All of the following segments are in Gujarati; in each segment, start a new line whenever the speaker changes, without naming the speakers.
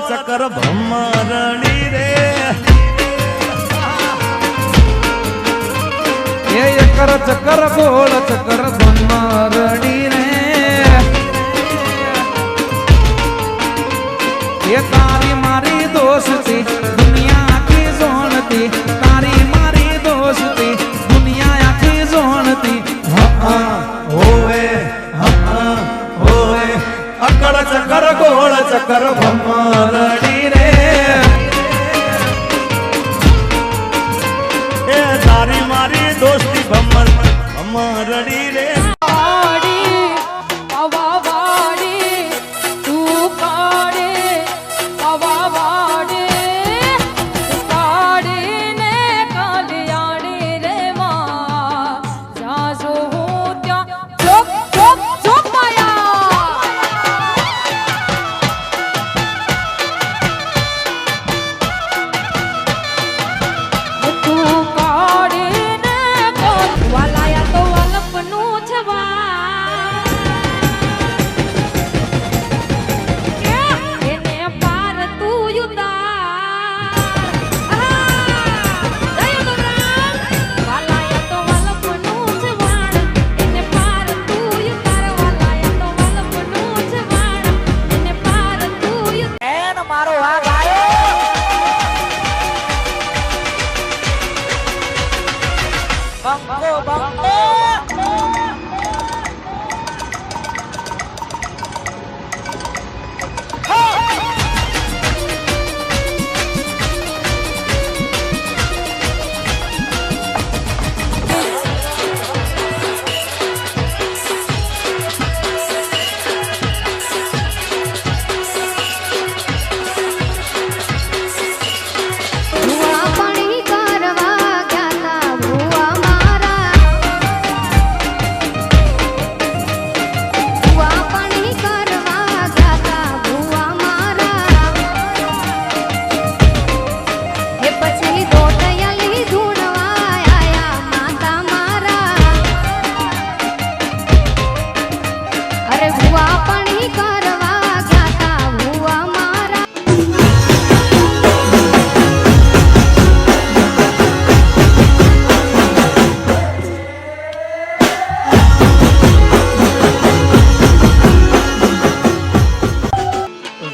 ચક્કર ભમરડી રે
એ એકર ચક્કર ગોળ ચક્કર ભમરડી રે એ તારી મારી દોસ્તી દુનિયા આખી જોણતી તારી મારી દોસ્તી દુનિયા આખી જોણતી
હોવે હોવે અકડ ચક્કર ગોળ ચક્કર ભમરડી રે એ તારી મારી દોસ્તી ભમરડી રે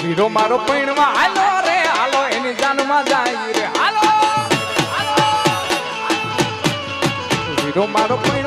વીરો મારો પૈણમાં હાલો રે હાલો એની જાનમાં જાય રે હાલો વીરો મારો પૈણ